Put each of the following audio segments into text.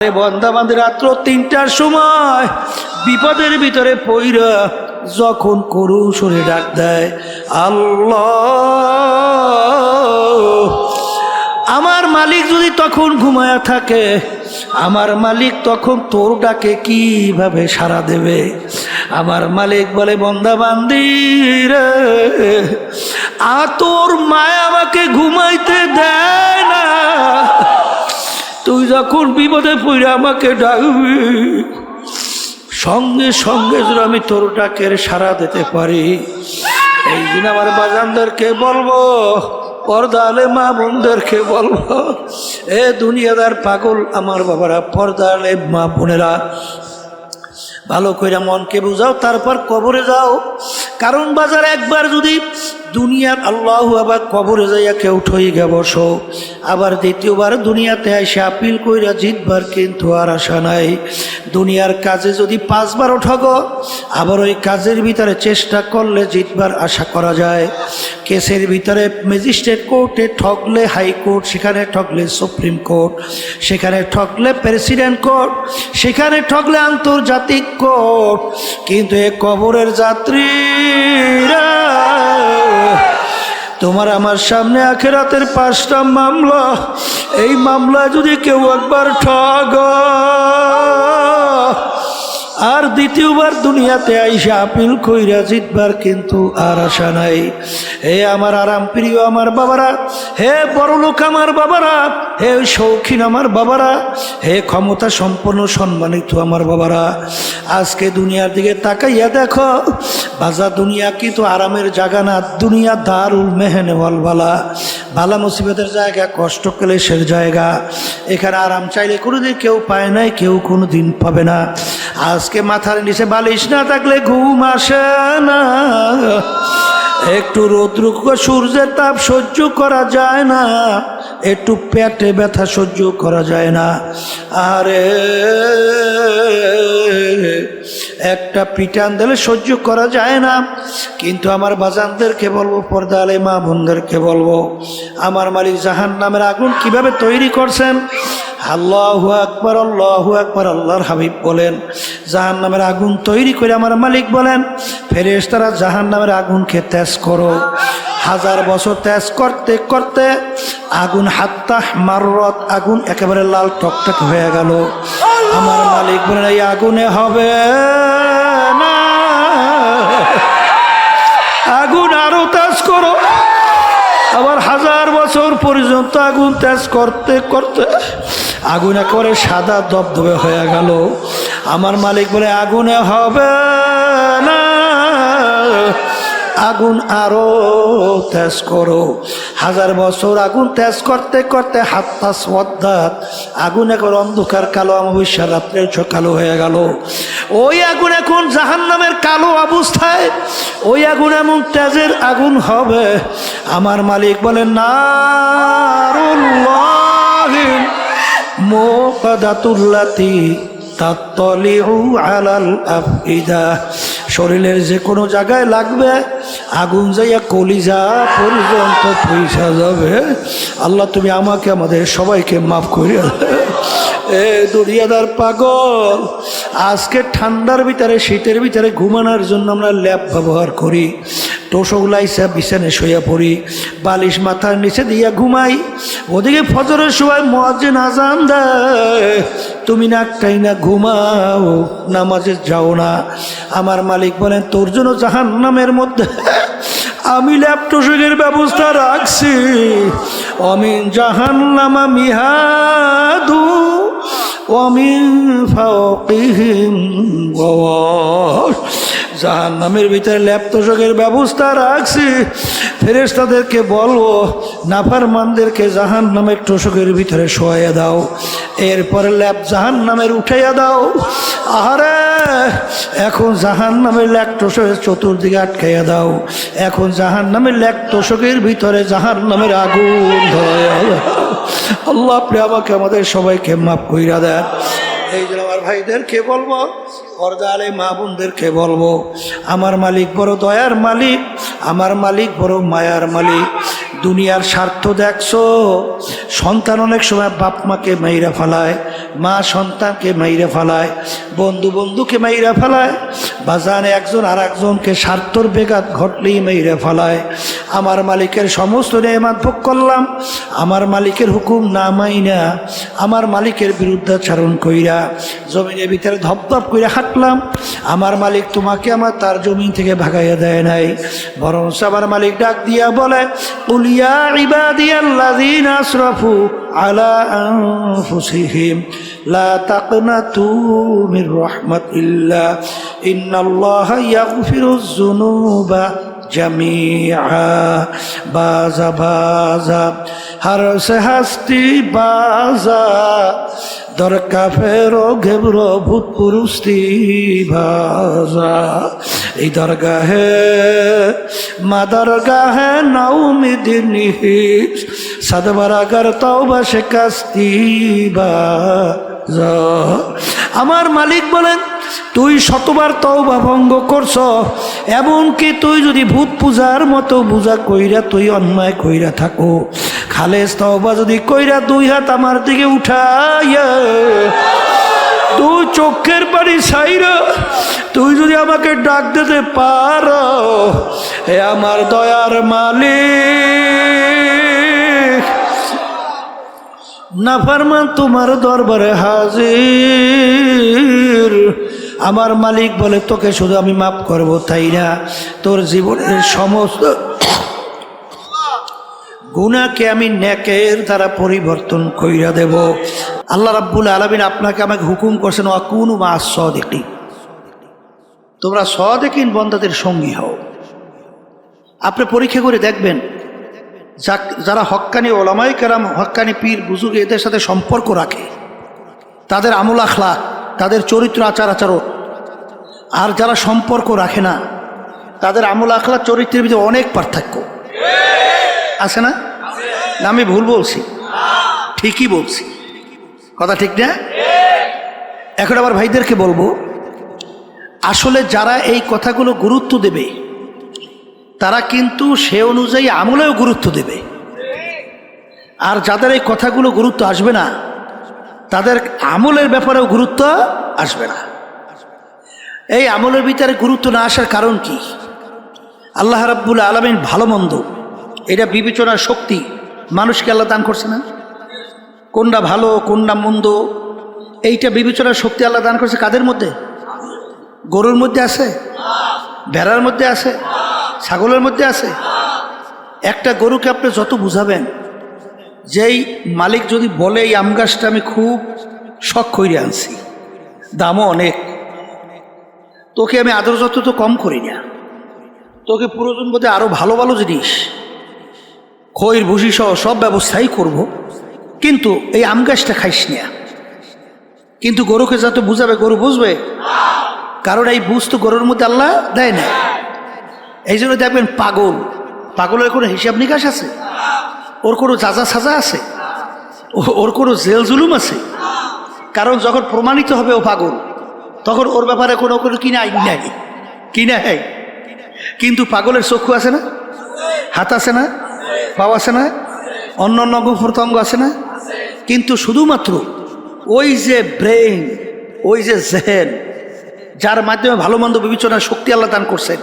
বন্দা বান্ধে রাত্র ৩টার সময় বিপদের ভিতরে পইরা যখন করুণ সুরে ডাক দেয়, আল্লাহ, আমার মালিক যদি তখন ঘুমায়া থাকে, আমার মালিক তখন তোর ডাকে কিভাবে সাড়া দেবে? আমার মালিক বলে, বন্দা বান্দি রে, তোর মায়া আমাকে ঘুমাইতে দেয় না। তুই যখন বিপদে পড়ে আমাকে ডাকবি, সঙ্গে সঙ্গে যদি আমি তোর ডাকের সাড়া দিতে পারি, এই দিন আমার বাজানদেরকে বলবো, পর্দা আলে মা বোনদেরকে বলবো, এ দুনিয়াদার পাগল আমার বাবারা, পর্দা আলে মা বোনেরা, ভালো করে মনকে বুঝাও, তারপর কবরে যাও। কারণ বাজার একবার যদি দুনিয়ার আল্লাহ আবার কবরে যাইয়া কেউ ঠইগা বসো, আবার দ্বিতীয়বার দুনিয়াতে এসে আপিল কইরা জিতবার কিন্তু আর আশা নাই। দুনিয়ার কাজে যদি 5 বারও ঠগো, আবার ওই কাজের ভিতরে চেষ্টা করলে জিতবার আশা করা যায়। কেসের ভিতরে ম্যাজিস্ট্রেট কোর্টে ঠকলে হাইকোর্ট, সেখানে ঠকলে সুপ্রিম কোর্ট, সেখানে ঠকলে প্রেসিডেন্ট কোর্ট, সেখানে ঠকলে আন্তর্জাতিক কোর্ট। কিন্তু এ কবরের যাত্রীরা, তোমার আমার সামনে আখিরাতের 5টা মামলা, এই মামলায় যদি কেউ একবার ঠগ আর দ্বিতীয়বার দুনিয়াতে আইসা আপিল কইরা জিতবার কিন্তু আর আশা নাই। হে আমার আরাম প্রিয় আমার বাবারা, হে বড়লোক আমার বাবারা, হে শৌখিন আমার বাবারা, হে ক্ষমতা সম্পন্ন সম্মানিত আমার বাবারা, আজকে দুনিয়ার দিকে তাকাইয়া দেখো বাজা, দুনিয়া কিন্তু আরামের জায়গা না। দুনিয়া দারুল মেহনে ওয়ালবালা, বালা মুসিবতের জায়গা, কষ্ট ক্লেশের জায়গা। এখানে আরাম চাইলে কোনোদিন কেউ পায় নাই, কেউ কোনোদিন পাবে না। আজকে মাথার নিচে বালিশ না থাকলে ঘুম আসে না, একটু রৌদ্র সূর্যের তাপ সহ্য করা যায় না, একটু পেটে ব্যথা সহ্য করা যায় না, আরে একটা পিটান দিলে সহ্য করা যায় না। কিন্তু আমার বাজানদেরকে বলবো, পর্দা আলে মা বোনদেরকে বলবো, আমার মালিক জাহান্নামের আগুন কিভাবে তৈরি করছেন। আল্লাহু আকবার, আল্লাহু আকবার। আল্লাহর হাবিব বলেন, জাহান্নামের আগুন তৈরি করে আমার মালিক বলেন, ফেরেশতারা জাহান্নামের আগুনকে তেজ করো। 1000 বছর তেজ করতে করতে আগুন হাত্তা মাররত, আগুন একেবারে লাল টকটক হয়ে গেল। আমার মালিক বলেন, এই আগুনে হবে না, আগুন আরো তেজ করো। আবার 1000 বছর পর্যন্ত আগুন তেজ করতে করতে আগুন একেবারে সাদা দবদবে হয়ে গেল। আমার মালিক বলে, আগুনে হবে না, আগুন আরো তেজ করো। 1000 বছর আগুন তেজ করতে করতে হাত্তা সওয়াদাত, আগুন এখন অন্ধকার কালো, অমাবস্যার রাত্রের কালো হয়ে গেল। ওই আগুন এখন জাহান্নামের কালো অবস্থায়, ওই আগুন এমন তেজের আগুন হবে। আমার মালিক বলেন, নারুল্লাহিল মুকাদাতুল্লাতি তাত্তালিউ আলাল আফইদা, শরীরের যে কোনো জায়গায় লাগবে আগুন যাইয়া কলিজা পর্যন্ত পয়সা যাবে। আল্লাহ তুমি আমাকে আমাদের সবাইকে মাফ করিয়া। এ দুনিয়াদার পাগল, আজকে ঠান্ডার ভিতরে শীতের ভিতরে ঘুমানোর জন্য আমরা ল্যাপ ব্যবহার করি, তোষক লাইসা বিছানে শুয়ে পড়ি, বালিশ মাথার নিচে দিয়া ঘুমাই। ওদিকে ফজরের সময় মুয়াজ্জিন আযান দেয়, তুমি নাকটাই না ঘুমাও, নামাজে যাও না। আমার মালিক বলেন, তোর জন্য জাহান্নামের মধ্যে আমি ল্যাপ তোষকের ব্যবস্থা রাখছি। অমিন জাহান্নামা মিহাদু ওয়ামিন ফাওকিহিম গওয়াশ, জাহান্নামের ভিতরে ল্যাপ তোষকের ব্যবস্থা রাখছি। ফেরেশতাদেরকে বলবো, নাফরমানদেরকে জাহান্নামের তোষকের ভিতরে শোয়াইয়া দাও, এরপরে ল্যাপ জাহান্নামের উঠাইয়া দাও। আরে এখন জাহান্নামের ল্যাপ তোষকের চতুর্দিকে আটকাইয়া দাও, এখন জাহান্নামের ল্যাপ তোষকের ভিতরে জাহান্নামের আগুন ধরাইয়া দাও। আল্লাহ আপনি আমাকে আমাদের সবাইকে মাফ কইরা দেন। এই জন্য আমার ভাইদেরকে বলবো, পর্দা আলে মা বোনদেরকে বলবো, আমার মালিক বড় দয়ার মালিক, আমার মালিক বড় মায়ার মালিক। দুনিয়ার স্বার্থ দেখছো। সন্তান অনেক সময় বাপ মাকে মাইরা ফেলায়, মা সন্তানকে মাইরা ফেলায়, বন্ধু বন্ধুকে মাইরা ফেলায়, বাজানে একজন আর একজনকে স্বার্থর বেঘাত ঘটলেই মাইরা ফেলায়। আমার মালিকের সমস্ত নেয়ামত ভোগ করলাম, আমার মালিকের হুকুম না মাইনা আমার মালিকের বিরুদ্ধাচরণ কইরা জমিনের ভিতরে ধপধপ করে হাঁটলাম। আমার মালিক তোমাকে আমার তার জমিন থেকে ভাগাইয়া দেয় নাই, বরং আমার মালিক ডাক দিয়া বলে, কুল ইয়া ইবাদিয়াল্লাযীনা আসরাফু আলা আনফুসিহিম লা তাকনাতু মির রাহমাতিল্লাহ ইন্নাল্লাহা ইয়াগফিরুয যুনুবা জামিআ। বাজা বাজা হর সে হস্তি বাজা, দরকা ফেরো ঘেবরো ভূত পুরুষতি বাজা। এই দরগাহে মা দরগাহে নাউমিদিনী সদবরাগর তওবা শিকাস্তি বাজা। আমার মালিক বলেন, তুই শতবার তওবা ভঙ্গ করছ, এমনকি তুই যদি ভূত পূজার মতো পূজা কইরা তুই অন্যায় কইরা থাকো, খালেস তওবা যদি কইরা দুই হাত আমার দিকে উঠাইয়া তুই চোখের পানি ছাইরা তুই যদি আমাকে ডাক দিতে পারো, হে আমার দয়ার মালিক, নাফরমান তোমার দরবারে হাজির। আমার মালিক বলে, তোকে শুধু আমি মাফ করবো তাই না, তোর জীবনের সমস্ত গুনাহকে আমি নেকের দ্বারা পরিবর্তন কইরা দেব। আল্লাহ রাব্বুল আলামিন আপনাকে আমাকে হুকুম করছেন, ওয়াকুনু মা'আস সাদিকিন, তোমরা সাদিকিন বান্দাদের সঙ্গী হও। আপনি পরীক্ষা করে দেখবেন, যারা হক্কানি ওলামায়ে কেরাম, হক্কানি পীর বুজুর্গ এদের সাথে সম্পর্ক রাখে, তাদের আমল আখলাক, তাদের চরিত্র আচার আচরণ, আর যারা সম্পর্ক রাখে না তাদের আমল আখলাক চরিত্রের ভিতরে অনেক পার্থক্য আছে না? আমি ভুল বলছি? ঠিকই বলছি, কথা ঠিক না? এখন আবার ভাইদেরকে বলবো, আসলে যারা এই কথাগুলো গুরুত্ব দেবে তারা কিন্তু সে অনুযায়ী আমলেও গুরুত্ব দেবে, আর যাদের এই কথাগুলো গুরুত্ব আসবে না তাদের আমলের ব্যাপারেও গুরুত্ব আসবে না। এই আমলের ভিতরে গুরুত্ব না আসার কারণ কি? আল্লাহ রাব্বুল আলামিন ভালো মন্দ এটা বিবেচনার শক্তি মানুষকে আল্লাহ দান করছে না? কোনটা ভালো কোনটা মন্দ এইটা বিবেচনার শক্তি আল্লাহ দান করছে কাদের মধ্যে? গরুর মধ্যে আছে, ভেড়ার মধ্যে আছে, ছাগলের মধ্যে আছে। একটা গরুকে আপনি যত বুঝাবেন, যেই মালিক যদি বলে এই আম গাছটা আমি খুব শখ করে আনছি, দামও অনেক, তোকে আমি আদর যত তো কম করি না, তোকে প্রয়োজন বোধে আরও ভালো ভালো জিনিস খৈর ভুসি সহ সব ব্যবস্থাই করব, কিন্তু এই আম গাছটা খাইস না। কিন্তু গরুকে যত বুঝাবে গরু বুঝবে, কারণ এই বুঝ তো গরুর মধ্যে আল্লাহ দেয় না। এই জন্য দেখবেন পাগলের কোনো হিসাব নিকাশ আছে? ওর কোনো যাজা সাজা আছে? ওর কোনো জেল জুলুম আছে? কারণ যখন প্রমাণিত হবে ও পাগল, তখন ওর ব্যাপারে কোনো কিনা আইন নাই, কিনা হয়। কিন্তু পাগলের চক্ষু আছে না, হাত আছে না, পাও আছে না, অন্য অন্য অঙ্গ প্রত্যঙ্গ আছে না, কিন্তু শুধুমাত্র ওই যে ব্রেইন, ওই যে জেহেন, যার মাধ্যমে ভালো মন্দ বিবেচনার শক্তি আল্লাহ দান করছেন,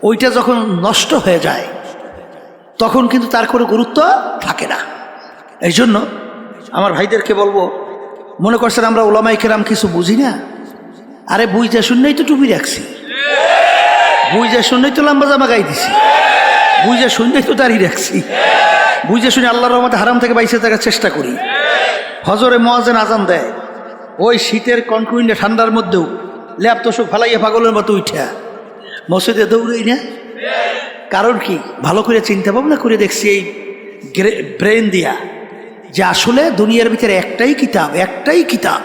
ওইটা যখন নষ্ট হয়ে যায় তখন কিন্তু তার কোনো গুরুত্ব থাকে না। এই জন্য আমার ভাইদেরকে বলবো, মনে করছেন আমরা ওলামায়ে কেরাম কিছু বুঝি না? আরে বুঝতে শুনলেই তো টুপি রাখছি, বুঝতে শুনলেই তো লম্বা জামা গাই দিছি, বুঝতে শুনলেই তো দাঁড়িয়ে রাখছি, বুঝতে শুনে আল্লাহর রহমতে হারাম থেকে বাইসে থাকার চেষ্টা করি। হজরে মুয়াজ্জিন আজান দেয়, ওই শীতের কনকুইন্ডে ঠান্ডার মধ্যেও ল্যাপ তোষক ফালাইয়া পাগলের মতো উঠা মসজিদে দৌড়ই না। কারণ কি? ভালো করে চিন্তা ভাবনা করে দেখছি এই ব্রেন দিয়া, যে আসলে দুনিয়ার ভিতরে একটাই কিতাব,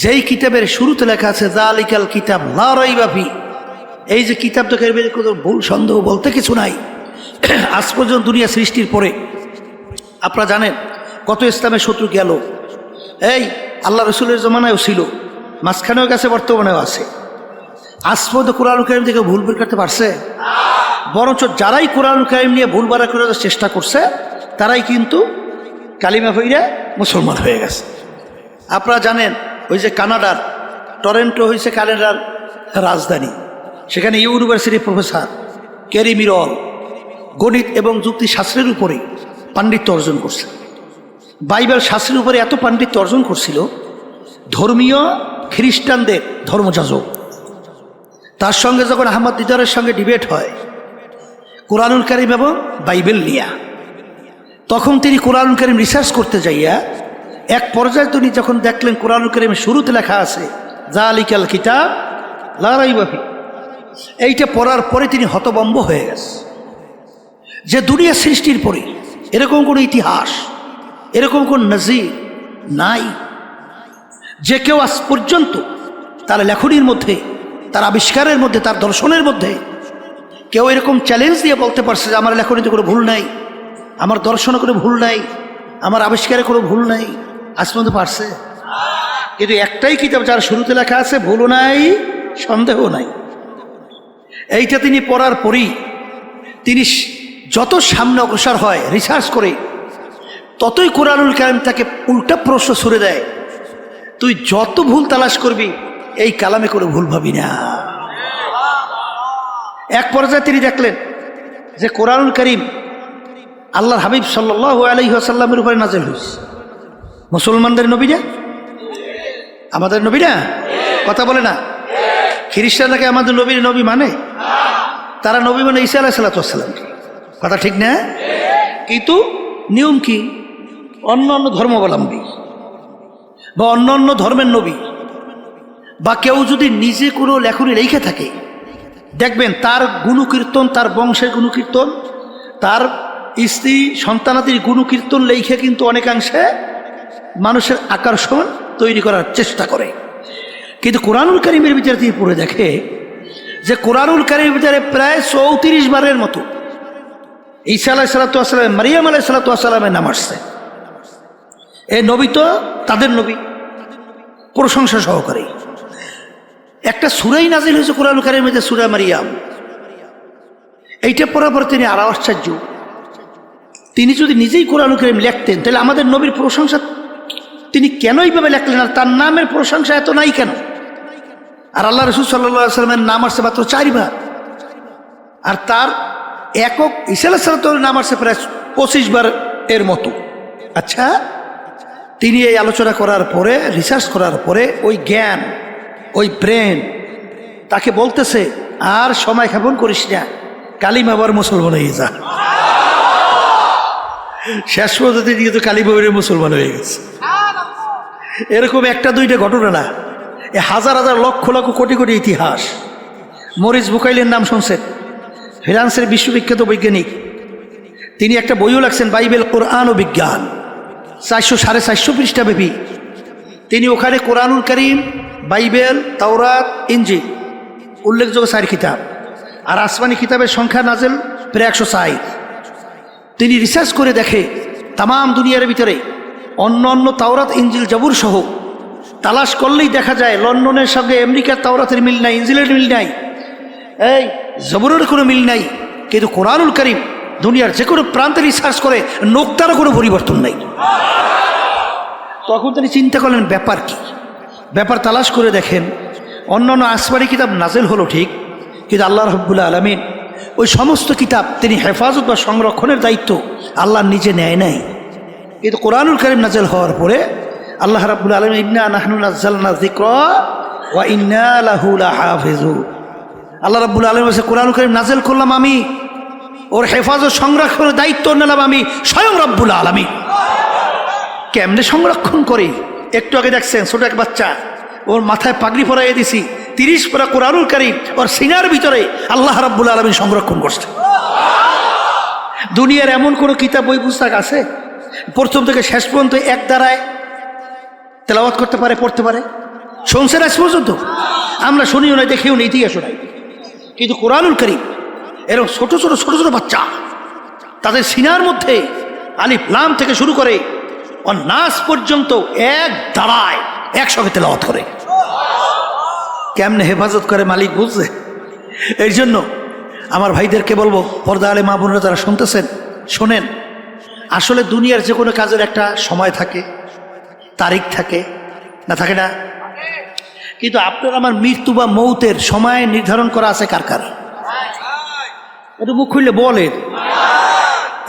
যেই কিতাবের শুরুতে লেখা আছে যালিকাল কিতাব লা রাইবা ফি। এই যে কিতাবটাকে কোনো ভুল সন্দেহ বলতে কিছু নাই। আজ পর্যন্ত দুনিয়া সৃষ্টির পরে আপনারা জানেন কত ইসলামের শত্রু গেল, এই আল্লাহ রসুলের জমানায়ও ছিল, মাঝখানেও গেছে, বর্তমানেও আছে। আজ পর্যন্ত কোরআন কারীম থেকে ভুল বের করতে পারছে? বরঞ্চ যারাই কোরআনুল কারীম নিয়ে ভুলবাড়া করার চেষ্টা করছে তারাই কিন্তু কালিমা হইয়া মুসলমান হয়ে গেছে। আপনারা জানেন ওই যে কানাডার টরেন্টো হয়েছে কানাডার রাজধানী, সেখানে ইউনিভার্সিটির প্রফেসর ক্যারি মিরল গণিত এবং যুক্তিশাস্ত্রের উপরে পাণ্ডিত্য অর্জন করছে। বাইবেল শাস্ত্রের উপরে এত পাণ্ডিত্য অর্জন করছিল, ধর্মীয় খ্রিস্টানদের ধর্মযাজক তার সঙ্গে যখন আহমদ দিদারের সঙ্গে ডিবেট হয় কোরআনুল কারীম এবং বাইবেল নিয়ে, তখন তিনি কোরআনুল কারীম রিসার্চ করতে যাইয়া এক পর্যায়ে তিনি যখন দেখলেন কোরআনুল কারীমের শুরুতে লেখা আছে যালিকাল কিতাব লা রাইবা ফীহ, এইটা পড়ার পরে তিনি হতভম্ব হয়ে গেছে যে দুনিয়া সৃষ্টির পরে এরকম কোনো ইতিহাস, এরকম কোন নজির নাই যে কেউ আজ পর্যন্ত তার লেখনীর মধ্যে, তার আবিষ্কারের মধ্যে, তার দর্শনের মধ্যে কেউ এরকম চ্যালেঞ্জ দিয়ে বলতে পারছে যে আমার লেখনীতে কোনো ভুল নাই, আমার দর্শনে কোনো ভুল নাই, আমার আবিষ্কারে কোনো ভুল নাই। আজ পর্যন্ত পারছে? কিন্তু একটাই কিতাব যার শুরুতে লেখা আছে ভুলও নাই সন্দেহ নাই। এইটা তিনি পড়ার পরই তিনি যত সামনে অগ্রসর হয় রিসার্চ করে, ততই কোরআনুল কারীম তাকে উল্টা প্রশ্ন ছুড়ে দেয়, তুই যত ভুল তালাশ করবি এই কালামে করে ভুল ভাবি না। এক পর্যায়ে তিনি দেখলেন যে কোরআনুল কারীম আল্লাহর হাবিব সাল্লাল্লাহু আলাইহি ওয়াসাল্লামের উপরে নাযিল হয়েছে। মুসলমানদের নবী না, আমাদের নবী না, কথা বলে না। খ্রিস্টানরাকে আমাদের নবীর নবী মানে, তারা নবী মানে ঈসা আলাইহিস সালাম, কথা ঠিক না? কিন্তু নিয়ম কি, অন্য অন্য ধর্মাবলম্বী বা অন্য অন্য ধর্মের নবী বা কেউ যদি নিজে কোনো লেখনী লিখে থাকে, দেখবেন তার গুণকীর্তন, তার বংশের গুণকীর্তন, তার স্ত্রী সন্তানাদির গুণকীর্তন লেখে কিন্তু অনেকাংশে মানুষের আকর্ষণ তৈরি করার চেষ্টা করে। কিন্তু কোরআনুল কারীমের ভিতরে তিনি পড়ে দেখে যে কোরআনুল কারীমের ভিতরে প্রায় 34 বারের মতো ঈসা আলাইহিস সালাম, মারিয়াম আলাইহিস সালামের নাম আসছে। এই নবী তো তাদের নবী, প্রশংসা সহকারে। একটা সূরাই নাজিল হয়েছে কোরআনুল কারীমের মধ্যে, সূরা মারিয়াম। এইটা পড়ার পর তিনি আরো আশ্চর্য, তিনি যদি নিজেই কোরআনুল কারীম লিখতেন তাহলে আমাদের নবীর প্রশংসা তিনি কেন এইভাবে লেখলেন, আর তার নামের প্রশংসা এত নাই কেন? আর আল্লাহ রাসূল সাল্লাল্লাহু আলাইহি ওয়াসাল্লামের নাম আসছে মাত্র 4 বার, আর তার একক ঈসা আলাইহিস সালামের নাম আসছে প্রায় 25 বার এর মতো। আচ্ছা, তিনি এই আলোচনা করার পরে, রিসার্চ করার পরে ওই জ্ঞান, ওই ব্রেন তাকে বলতেছে আর সময় ক্ষেপণ করিস না, কালিমা আবার মুসলমান হয়ে যা। শেষ পর্যন্ত দিয়ে তো কালিমা পড়ে মুসলমান হয়ে গেছে। এরকম একটা দুইটা ঘটনা না, এ হাজার হাজার লক্ষ লক্ষ কোটি কোটি ইতিহাস। মরিস বুকাইলের নাম শুনছেন? ফ্রান্সের বিশ্ববিখ্যাত বৈজ্ঞানিক, তিনি একটা বইও লাগছেন বাইবেল, কোরআন ও বিজ্ঞান, 400-450 পৃষ্ঠা ব্যাপী। তিনি ওখানে কোরআনুল কারীম, বাইবেল, তাওরাত, ইনজিল উল্লেখযোগ্য 4 কিতাব, আর আসমানি কিতাবের সংখ্যা নাজেল প্রায় 160। তিনি রিসার্চ করে দেখে তাম দুনিয়ার ভিতরে অন্য অন্য তাওরাত, ইনজিল, জাবুর সহ তালাশ করলেই দেখা যায় লন্ডনের সঙ্গে আমেরিকার তাওরাতের মিল নাই, ইনজিলের মিল নাই, এই জাবুরের কোনো মিল নাই। কিন্তু কোরআনুল কারীম দুনিয়ার যে কোনো প্রান্তে রিসার্চ করে নোক্তারও কোনো পরিবর্তন নাই। তখন তিনি চিন্তা করলেন ব্যাপার কি, ব্যাপার তালাশ করে দেখেন অন্য অন্য আসমানি কিতাব নাজেল হলো ঠিক, কিন্তু আল্লাহ রাব্বুল আলামিন ওই সমস্ত কিতাব তিনি হেফাজত বা সংরক্ষণের দায়িত্ব আল্লাহ নিজে নেয় নাই। কিন্তু কোরআনুল কারীম নাজেল হওয়ার পরে আল্লাহ রাব্বুল আলামিন ইন্না নাহনু নাযালনা যিকরা ওয়া ইন্না লাহু লাহাফিজুন, আল্লাহ রাব্বুল আলামিন বলেছে কোরআনুল কারীম নাজেল করলাম আমি, ওর হেফাজত সংরক্ষণের দায়িত্ব নিলাম আমি স্বয়ং রব্বুল আলামিন। কেমনে সংরক্ষণ করে? একটু আগে দেখছেন ছোট এক বাচ্চা, ওর মাথায় পাগড়ি পরাইয়ে দিছি, 30 পারা কোরআনুল কারীম ওর সিনার ভিতরে আল্লাহ রাব্বুল আলামিন সংরক্ষণ করছে। দুনিয়ার এমন কোনো কিতাব বই পুস্তক আছে প্রথম থেকে শেষ পর্যন্ত এক দ্বারায় তেলাওয়াত করতে পারে, পড়তে পারে? শুনছেন আজ পর্যন্ত? আমরা শুনিও নাই, দেখিও নাই, ইতিহাসও নাই। কিন্তু কোরআনুল কারীম এরকম ছোট ছোট ছোট ছোট বাচ্চা, তাদের সিনার মধ্যে আলিফ লাম থেকে শুরু করে নাস পর্যন্ত এক দাঁড়ায় একসঙ্গে তেলাওয়াত করে। কেমনে হেফাজত করে মালিক বুঝছে। এই জন্য আমার ভাইদেরকে বলবো, পর্দা আলে মা বোনেরা যারা শুনতেছেন, শোনেন, আসলে দুনিয়ার যে কোনো কাজের একটা সময় থাকে, তারিখ থাকে, না থাকে না? কিন্তু আপনার আমার মৃত্যু বা মৌতের সময় নির্ধারণ করা আছে কার কার? একটু মুখ খুললে বলেন।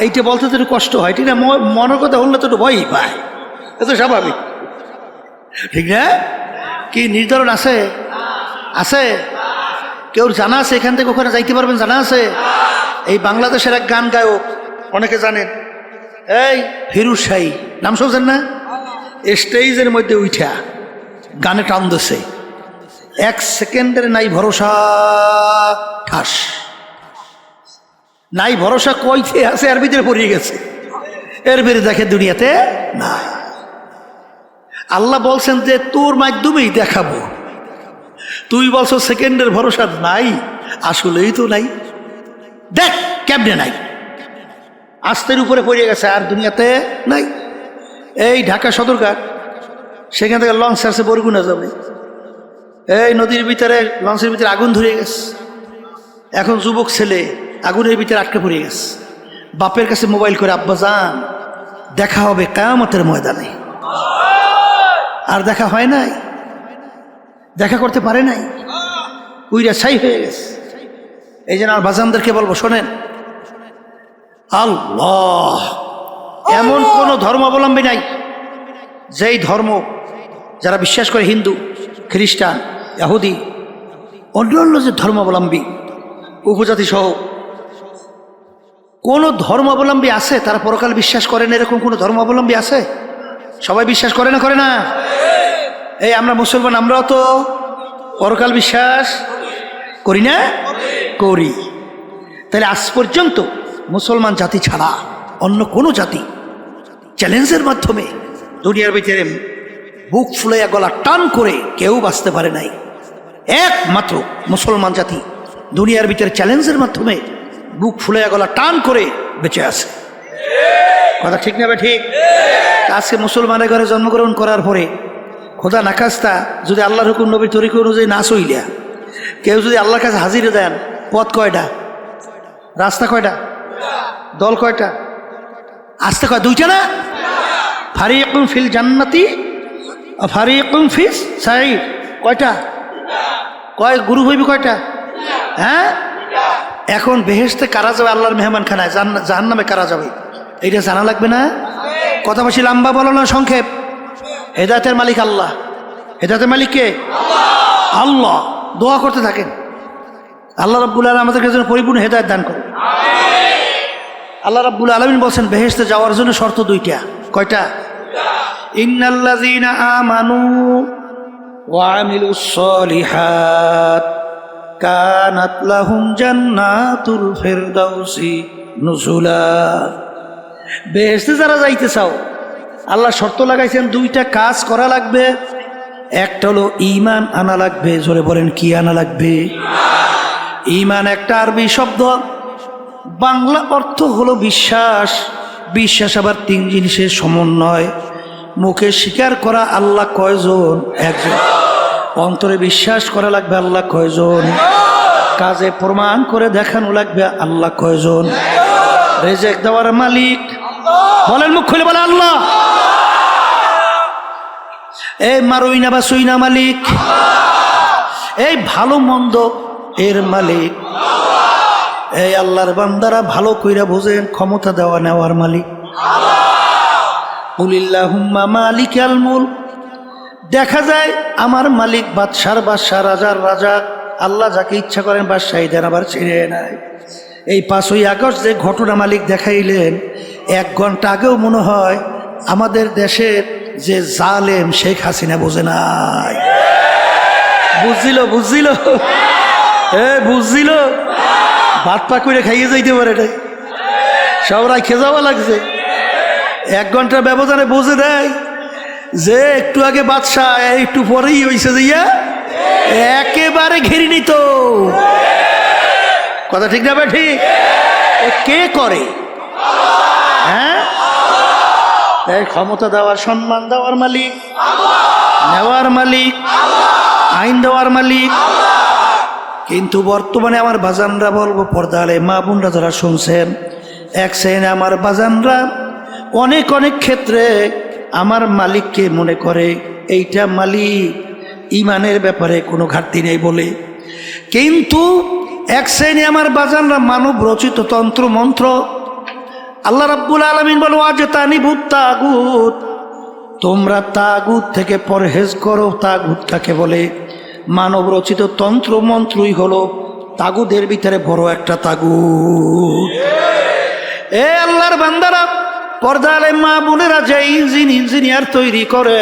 এইটা বলতে তো একটু কষ্ট হয়, ঠিক না? মনের কথা বললে তো একটু ভয়ই পায়, এ তো স্বাভাবিক, ঠিক না? কি নির্ধারণ আছে? আছে? কেউ জানা আছে এখান থেকে ওখানে যাইতে পারবেন? জানা আছে? এই বাংলাদেশের এক গান গায়ক, অনেকে জানেন, এই ফিরুজ শাহী, নাম শুনছেন না? স্টেজের মধ্যে উঠা গানে টান দিছে, 1 সেকেন্ডের নাই ভরসা, ঠাস নাই ভরসা, কইতে আছে এর ভিতরে পড়িয়ে গেছে, এর ভিতরে দেখে দুনিয়াতে না। আল্লাহ বলছেন যে তোর মাধ্যমেই দেখাবো, তুই বলছো সেকেন্ডের ভরসা নাই, আসলেই তো নাই। দেখ কেমনে নাই, আস্তের উপরে পড়ে গেছে, আর দুনিয়াতে নাই। এই ঢাকা সদরঘাট, সেখান থেকে লঞ্চ ছাড়ছে বরগুনা যাবে, এই নদীর ভিতরে লঞ্চের ভিতরে আগুন ধরে গেছে, এখন যুবক ছেলে আগুনের ভিতরে আটকে পড়ে গেছে, বাপের কাছে মোবাইল করে, আব্বা যান দেখা হবে কিয়ামতের ময়দানে। আর দেখা হয় নাই, দেখা করতে পারে নাই, উইরা ছাই হয়ে গেছে। এই জন্য আর বাজানদেরকে বলবো, শোনেন, আল্লাহ এমন কোন ধর্মাবলম্বী নাই যেই ধর্ম, যারা বিশ্বাস করে, হিন্দু, খ্রিস্টান, ইহুদি, অন্যান্য যে ধর্মাবলম্বী, উপজাতি সহ কোন ধর্মাবলম্বী আছে তারা পরকাল বিশ্বাস করেন? এরকম কোন ধর্মাবলম্বী আছে? সবাই বিশ্বাস করে না? করে না? এই আমরা মুসলমান, আমরাও তো পরকাল বিশ্বাস করি না? করি। তাহলে আজ পর্যন্ত মুসলমান জাতি ছাড়া অন্য কোনো জাতি চ্যালেঞ্জের মাধ্যমে দুনিয়ার ভিতরে বুক ফুলাইয়া গলা টান করে কেউ বাঁচতে পারে নাই। একমাত্র মুসলমান জাতি দুনিয়ার ভিতরে চ্যালেঞ্জের মাধ্যমে বুক ফুলাইয়া গলা টান করে বেঁচে আছে। কথা ঠিক না? ঠিক। আজকে মুসলমানের ঘরে জন্মগ্রহণ করার পরে খোদা নাখাস্তা যদি আল্লাহর হুকুম নবীর তরিকা অনুযায়ী না চইলা কেউ যদি আল্লাহর কাছে হাজিরে দেন, পথ কয়টা? রাস্তা কয়টা? দল কয়টা? আসতে কয়? দুইটা না? ফারিকুম ফিল জান্নাতি ফারিকুম ফিস সাঈর। কয়টা? কয় গ্রুপ হইবে? কয়টা? হ্যাঁ, এখন বেহেশতে কারা যাবে? আল্লাহর মেহমান খানায়। জাহান্নামে কারা যাবে? এইটা জানা লাগবে না? কথা বেশি লম্বা বলো না, সংক্ষেপ। হেদায়েতের মালিক আল্লাহ। হেদায়েতের মালিক কে? আল্লাহ। দোয়া করতে থাকেন, আল্লাহ রাব্বুল আলামিন আমাদেরকে যেন পরিপূর্ণ হেদায়েত দান করে। আল্লাহ রাব্বুল আলামিন বলছেন বেহেশতে যাওয়ার জন্য শর্ত দুইটা। কয়টা? ইন্নাল্লাযীনা আমানু ওয়া আমিলুস সলিহাত কানাত লাহুম জান্নাতুল ফিরদাউসি নুজুলা। বেহেশতে যারা যাইতে চাও, আল্লাহ শর্ত লাগাইছেন, দুইটা কাজ করা লাগবে। একটা হলো ঈমান আনা লাগবে। জোরে বলেন, কি আনা লাগবে? ঈমান একটা আরবি শব্দ, বাংলা অর্থ হলো বিশ্বাস। বিশ্বাস আবার 3 জিনিসের সমন্বয়। মুখে স্বীকার করা আল্লাহ কয়জন? একজন। অন্তরে বিশ্বাস করা লাগবে আল্লাহ কয়জন? কাজে প্রমাণ করে দেখানো লাগবে আল্লাহ কয়জন? রিজিক দেওয়ার মালিক বলেন, মুখ খুলে বলে আল্লাহ। এই মারুইনা বা সুইনা মালিক, এই ভালো মন্দ এর মালিক। এই আল্লাহর বান্দারা ভালো কইরা বোঝেন, ক্ষমতা দেওয়া নেওয়ার মালিক কুলিল্লাহুম্মা মালিকাল মুলক। দেখা যায় আমার মালিক বাদশার বাদশা, রাজার রাজা। আল্লাহ যাকে ইচ্ছা করেন বাদশাহী দেন, আবার ছেড়ে নেয়। এই 5ই আগস্ট যে ঘটনা মালিক দেখাইলেন, 1 ঘন্টা আগেও মনে হয় আমাদের দেশের যে জালেম শেখ হাসিনা বোঝে নাই। বুঝছিল? বুঝছিল? বুঝছিল? ভাত পা করে খাইয়ে যাইতে পারে, এটাই সব রাখে যাওয়া লাগছে। 1 ঘন্টার ব্যবধানে বুঝে দেয় যে একটু আগে বাদশাহ, একটু পরেই হয়েছে যাইয়া একেবারে ঘিরে নিত। কথা ঠিক না? ঠিক। কে করে? হ্যাঁ, এই ক্ষমতা দেওয়ার, সম্মান দেওয়ার মালিক, নেওয়ার মালিক, আইন দেওয়ার মালিক কিন্তু বর্তমানে আমার বাজানরা বলবো, পর্দালে মা বোনরা যারা শুনছেন, এক শ্রেণী আমার বাজানরা অনেক অনেক ক্ষেত্রে আমার মালিককে মনে করে এইটা মালিক, ইমানের ব্যাপারে কোনো ঘাটতি নেই বলে। কিন্তু এক শ্রেণী আমার বাজানরা মানব রচিত তন্ত্র মন্ত্র, আল্লাহ রাব্বুল আলামিন বলো ওয়াজতানিবুত তাগুত, তোমরা তাগুত থেকে পরহেজ করো। তাগুত কাকে বলে? মানব রচিত তন্ত্র মন্ত্রই হলো তাগুদের ভিতরে বড় একটা তাগুত। এ আল্লাহর বান্দারা, পর্দালে মা বোনেরা, যে ইঞ্জিনিয়ার তৈরি করে,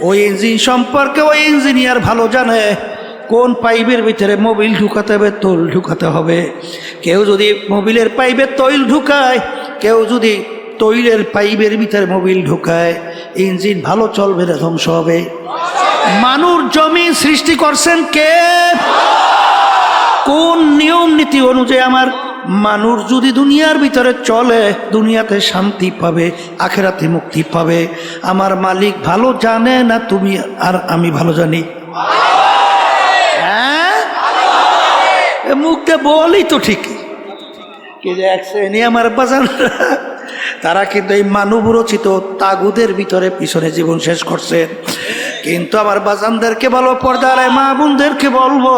ওই ইঞ্জিন সম্পর্কে ওই ইঞ্জিনিয়ার ভালো জানে কোন পাইপের ভিতরে মোবিল ঢুকাতে হবে, তৈল ঢুকাতে হবে। কেউ যদি মোবিলের পাইপে তৈল ঢুকায়, কেউ যদি তৈলের পাইপের ভিতরে মোবিল ঢুকায়, ইঞ্জিন ভালো চলবে না ধ্বংস হবে। মানুষ জমি সৃষ্টি করছেন কে? কোন নিয়ম নীতি অনুযায়ী আমার মানুষ যদি দুনিয়ার ভিতরে চলে, দুনিয়াতে শান্তি পাবে, আখেরাতে মুক্তি পাবে, আমার মালিক ভালো জানে না তুমি আর আমি ভালো জানি? হ্যাঁ, মুখে বলি তো ঠিকই, কে যে এক শ্রেণী আমার বাজান, তারা কিন্তু এই মানব রচিত তাগুদের ভিতরে পিছনে জীবন শেষ করছেন। কিন্তু আমার বাজানদেরকে বলবো, পর্দার মা বোনদেরকে বলবো,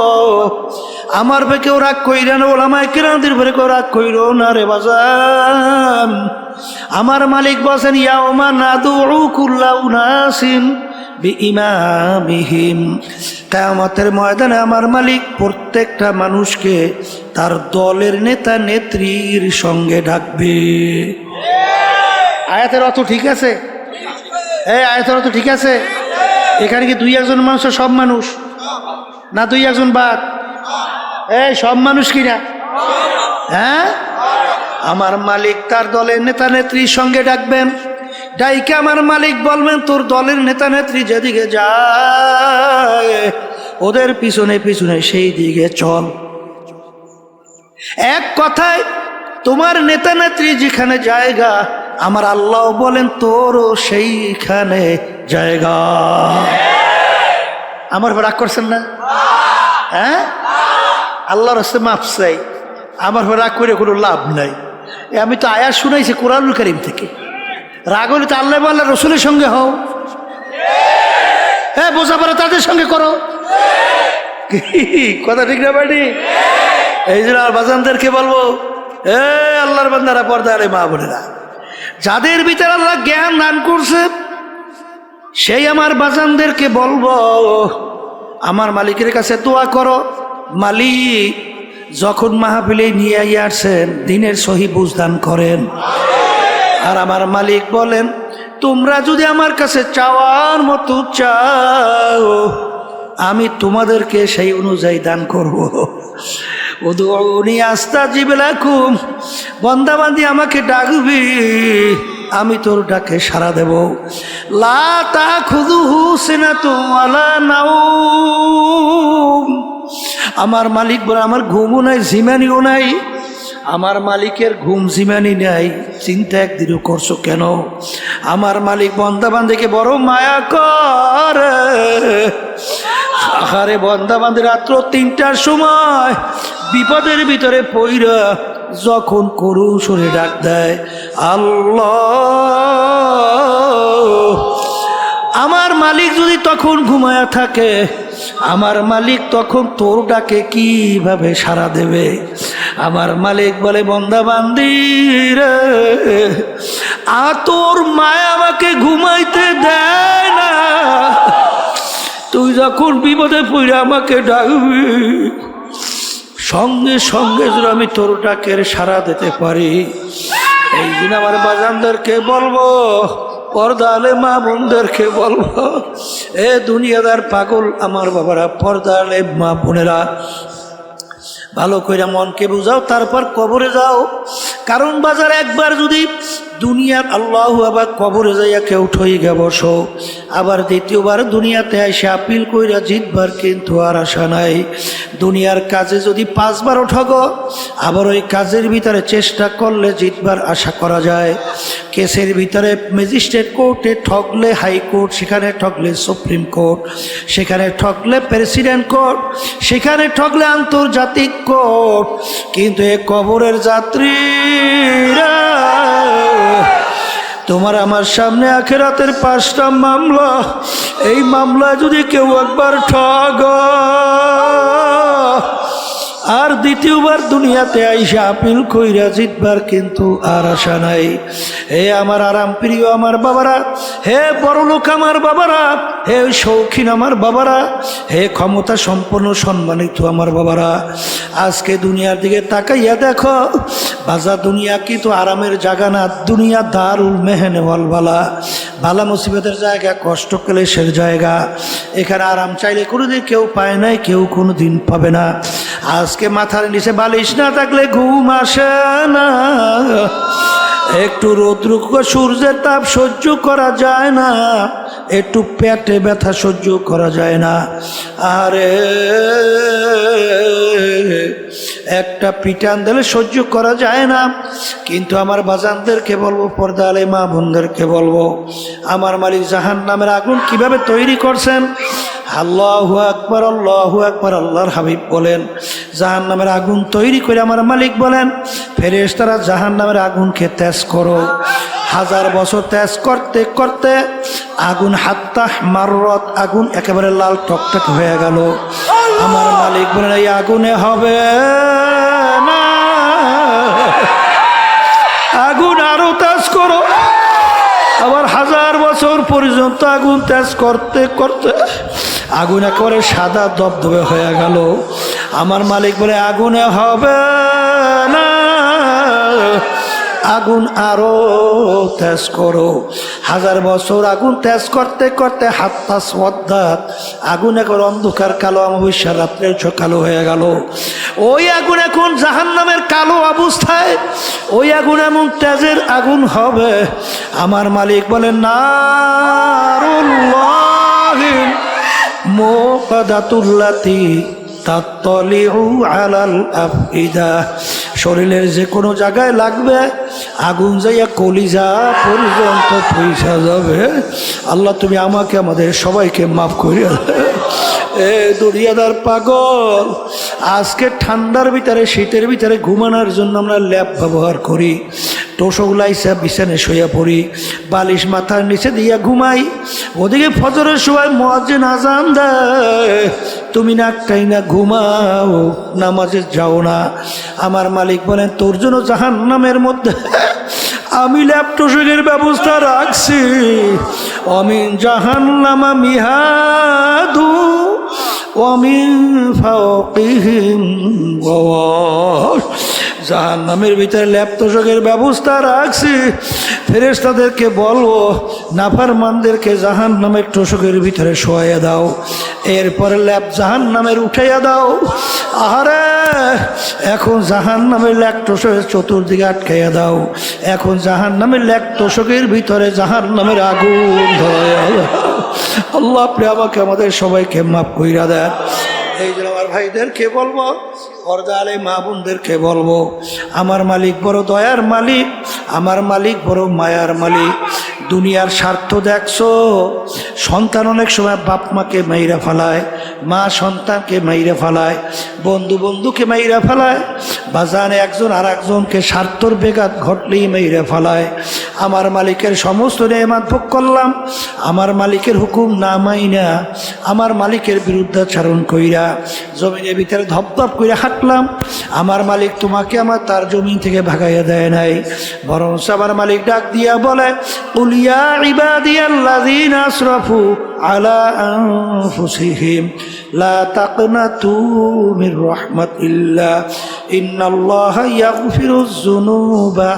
আমার পে কেউ রাগ কইরা না, ওলামায়ে কেরামদের পরে কেউ রাগ কইরো না রে বাজান। আমার মালিক বলেন ইয়াউমা নাদউ কুল্লা উনাসিন বিইমামিহিম, কিয়ামতের ময়দানে আমার মালিক প্রত্যেকটা মানুষকে তার দলের নেতা নেত্রীর সঙ্গে ডাকবে। আয়াতের অর্থ ঠিক আছে? এই আয়াতের অর্থ ঠিক আছে? এখানে কি দুই একজন মানুষ সব মানুষ না? দুই একজন বাদ? এই সব মানুষ কিনা? হ্যাঁ, আমার মালিক তার দলের নেতা নেত্রীর সঙ্গে ডাকবেন। ডাইকে আমার মালিক বলবেন, তোর দলের নেতা নেত্রী যেদিকে যায় ওদের পিছনে পিছনে সেই দিকে চল। এক কথায় তোমার নেতা নেত্রী যেখানে জায়গা, আমার আল্লাহ বলেন তোরও সেইখানে জায়গা। আমার রাগ করছেন না? হ্যাঁ, আল্লাহর হস্তে মাফ চাই, আমার রাগ করে কোনো লাভ নাই। আমি তো আয়াত শুনাইছি কোরআনুল কারীম থেকে। রাগ হলে তো আল্লাহ আল্লাহ রসুলের সঙ্গে হও, হ্যাঁ বোঝাপড়া তাদের সঙ্গে করো। কথা ঠিক না বাড়ি? এই জন্য আর বাজানদেরকে বলবো, এ আল্লাহর বান্দারা, পর্দারে মা বোনেরা, যাদের ভিতরে আল্লাহ জ্ঞান দান করছে, সেই আমার বাজানদেরকে বলবো, আমার মালিকের কাছে দোয়া করো। মালিক যখন মাহফিলে নিয়ে আসছেন, দিনের সহি বুঝদান করেন। আর আমার মালিক বলেন, তোমরা যদি আমার কাছে চাওয়ার মতো চাও, আমি তোমাদেরকে সেই অনুযায়ী দান করব। উদউনি আস্তাজিব লাকুম, বান্দাবান্দি আমাকে ডাকবি, আমি তোর ডাকে সাড়া দেব। লা তাখুযুহু সিনাতুন ওয়ালা নাওম, আমার মালিক বলে আমার ঘুমও নাই, জিমানিও নাই। আমার মালিকের ঘুম জিমানি নাই, চিন্তা একদিনও করছো কেন? আমার মালিক বান্দাবান্দিকে বড় মায়া করে। আহারে বান্দাবান্দি রাত্র 3টার সময় বিপদের ভিতরে পইরা যখন করুণ সুরে ডাক দেয়, আল্লাহ, আমার মালিক যদি তখন ঘুমায়া থাকে, আমার মালিক তখন তোর ডাকে কিভাবে সাড়া দেবে? আমার মালিক বলে, বান্দা বান্দি রে, তোর মায়া আমাকে ঘুমাইতে দেয় না, তুই যখন বিপদে পড়ে আমাকে ডাকবি, সঙ্গে সঙ্গে যদি আমি তোর ডাকের সাড়া দিতে পারি। এই দিন আমার বাজানদেরকে বলবো, পর্দালে মা বোনদেরকে বলবো, এ দুনিয়াদার পাগল আমার বাবারা, পর্দালে মা বোনেরা, ভালো করে মনকে বুঝাও, তারপর কবরে যাও। কারণ বাজার একবার যদি দুনিয়ার আল্লাহ আবার কবরে যাইয়া কেউ ঠইগা বসো, আবার দ্বিতীয়বার দুনিয়াতে এসে আপিল কইরা জিতবার কিন্তু আর আশা নাই। দুনিয়ার কাজে যদি 5 বার ঠগো, আবার ওই কাজের ভিতরে চেষ্টা করলে জিতবার আশা করা যায়। কেসের ভিতরে ম্যাজিস্ট্রেট কোর্টে ঠকলে হাইকোর্ট, সেখানে ঠকলে সুপ্রিম কোর্ট, সেখানে ঠকলে প্রেসিডেন্ট কোর্ট, সেখানে ঠকলে আন্তর্জাতিক কোর্ট। কিন্তু এ কবরের যাত্রীরা, তোমার আমার সামনে আখিরাতের 5টা মামলা, এই মামলায় যদি কেউ একবার ঠগ আর দ্বিতীয়বার দুনিয়াতে আইসা আপিল কইরা জিতবার কিন্তু আর আশা নাই। হে আমার আরাম প্রিয় আমার বাবারা, হে বড়লোক আমার বাবারা, হে শৌখিন আমার বাবারা, হে ক্ষমতা সম্পন্ন সম্মানিত আমার বাবারা, আজকে দুনিয়ার দিকে তাকাইয়া দেখো বাজা, দুনিয়া কিন্তু আরামের জায়গা না। দুনিয়া দারুল মেহনে ওয়ালবালা, বালা মুসিবতের জায়গা, কষ্ট ক্লেশের জায়গা। এখানে আরাম চাইলে কোনোদিন কেউ পায় নাই, কেউ কোনোদিন পাবে না। আজকে মাথার নিচে বালিশ না থাকলে ঘুম আসে না, একটু রৌদ্র সূর্যের তাপ সহ্য করা যায় না, একটু পেটে ব্যথা সহ্য করা যায় না, আরে একটা পিটান দিলে সহ্য করা যায় না। কিন্তু আমার বাজানদেরকে বলবো, পর্দা আলে মা বোনদেরকে বলবো, আমার মালিক জাহান্নামের আগুন কিভাবে তৈরি করছেন। আল্লাহু আকবার, আল্লাহু আকবার। আল্লাহর হাবিব বলেন, জাহান্নামের আগুন তৈরি করে আমার মালিক বলেন, ফেরেশতারা জাহান্নামের আগুনকে তেজ করো। 1000 বছর তেজ করতে করতে আগুন হাত্তা মাররত, আগুন একেবারে লাল টকটক হয়ে গেল। আমার মালিক বলেন, এই আগুনে হবে না, আগুন আরো তেজ করো। আবার 1000 বছর পর্যন্ত আগুন তেজ করতে করতে আগুন একেবারে সাদা দবদবে হয়ে গেল। আমার মালিক বলে, আগুনে হবে না, আগুন আরো তেজ করো। 1000 বছর আগুন তেজ করতে করতে হাত্তা সওয়াদাত, আগুন এখন অন্ধকার কালো, অমাবস্যার রাত্রের কালো হয়ে গেল। ওই আগুন এখন জাহান্নামের কালো অবস্থায়, ওই আগুন এমন তেজের আগুন হবে। আমার মালিক বলেন, নারুল্লাহি মুকাদাতুল্লাতি তাত্তালিউ আলাল আফইদা, শরীরের যে কোনো জায়গায় লাগবে আগুন যাইয়া কলিজা পর্যন্ত পৌঁছা যাবে। আল্লাহ তুমি আমাকে আমাদের সবাইকে মাফ করিয়া। এ দুনিয়াদার পাগল, আজকে ঠান্ডার ভিতরে শীতের ভিতরে ঘুমানোর জন্য আমরা ল্যাপ ব্যবহার করি, টোসগুলাইসা বিছানে শুয়ে পড়ি, বালিশ মাথার নিচে দিয়া ঘুমাই। ওদিকে ফজরের সময় মুয়াজ্জিন আযান দেয়, তুমি নাকটাই না ঘুমাও, নামাজে যাও না। আমার মালিক বলেন, তোর জন্য জাহান্নামের মধ্যে আমি ল্যাপটপের ব্যবস্থা রাখছি। অমিন জাহান্নামা মিহাদু ওয়ামিন ফাওকিহিম গওয়াশ, জাহান্নামের ভিতরে ল্যাপটপের ব্যবস্থা রাখছি। ফেরেশতাদেরকে বলবো, নাফরমানদেরকে জাহান্নামের তোষকের ভিতরে শোয়াইয়া দাও, এরপরে ল্যাপ জাহান্নামের উঠাইয়া দাও। আরে এখন জাহান্নামের ল্যাপটপের চতুর্দিকে আটকাইয়া দাও, এখন জাহান্নামের ল্যাপটপের ভিতরে জাহান্নামের আগুন ধরাইয়া দাও। আল্লাহ আপনি আমাকে আমাদের সবাইকে মাফ কইরা দেন। এই জন্য আমার ভাইদেরকে বলবো, পর্দা আলে মা বোনদেরকে বলবো, আমার মালিক বড় দয়ার মালিক, আমার মালিক বড় মায়ার মালিক। দুনিয়ার স্বার্থ দেখছো, সন্তান অনেক সময় বাপ মাকে মাইরা ফেলায়, মা সন্তানকে মাইরা ফেলায়, বন্ধু বন্ধুকে মাইরা ফেলায়, বাজানে একজন আর একজনকে স্বার্থর বেঘাত ঘটলেই মাইরা ফেলায়। আমার মালিকের সমস্ত নেয়ামত ভোগ করলাম, আমার মালিকের হুকুম না মাইনা, আমার মালিকের বিরুদ্ধাচরণ কইরা জমিনের ভিতরে ধপধপ করে হাঁটলাম। আমার মালিক তোমাকে আমার তার জমিন থেকে ভাগাইয়া দেয় নাই, বরং আমার মালিক ডাক দিয়া বলে, উলিয়া ইবাদিয়াল্লাযীনা আসরাফু আলা আনফুসিহিম লা তাকনাতু মির রাহমাতিল্লাহ ইন্নাল্লাহা ইয়াগফিরুয যুনুবা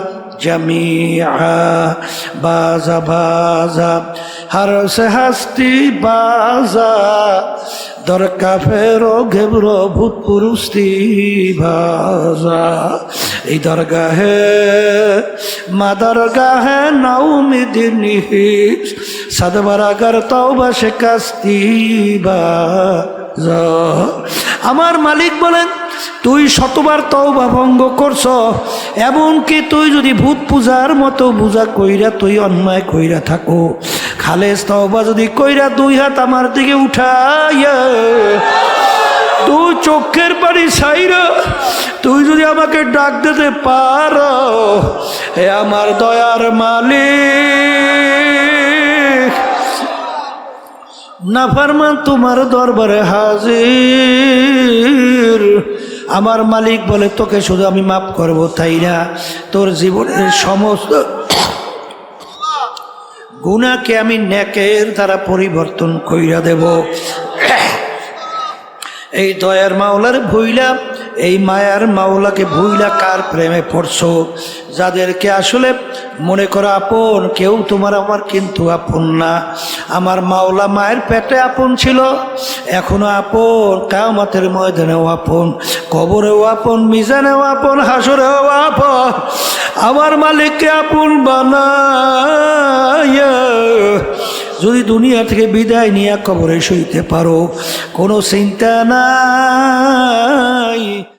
জামিআ। বাজা বাজা हर से हस्ती बाजा দরকাফের ঘেব্র ভূত পুরুষটি ভাজা এই দরগাহে মা দরগাহে নাউমিদিনী সাদবারাগার তওবা সে কাস্তি বাজা। আমার মালিক বলেন তুই শতবার তওবা ভঙ্গ করছ, এমনকি তুই যদি ভূত পূজার মতো পূজা কইরা তুই অন্যায় কইরা থাকো, খালেস তওবা যদি কইরা দুই হাত আমার দিকে উঠাইয়া তুই চোখের পানি ছাইরা তুই যদি আমাকে ডাক দিতে পারো, হে আমার দয়ার মালিক, নাফরমান তোমার দরবারে হাজির। আমার মালিক বলে তোকে শুধু আমি মাফ করবো তাই না, তোর জীবনের সমস্ত গুনাহকে আমি নেকের দ্বারা পরিবর্তন কইরা দেব। এই দয়ার মাওলার ভুইলা, এই মায়ার মাওলাকে ভুইলা কার প্রেমে পড়ছো? যাদেরকে আসলে মনে করো আপন, কেউ তোমার আমার কিন্তু আপন না। আমার মাওলা মায়ের পেটে আপন ছিল, এখনো আপন, কিয়ামতের ময়দানেও আপন, কবরেও আপন, মিজানেও আপন, হাসরেও আপন। আমার মালিককে আপন বানায়া যদি দুনিয়া থেকে বিদায় নিয়ে কবরে শুইতে পারো, কোনো চিন্তা নাই।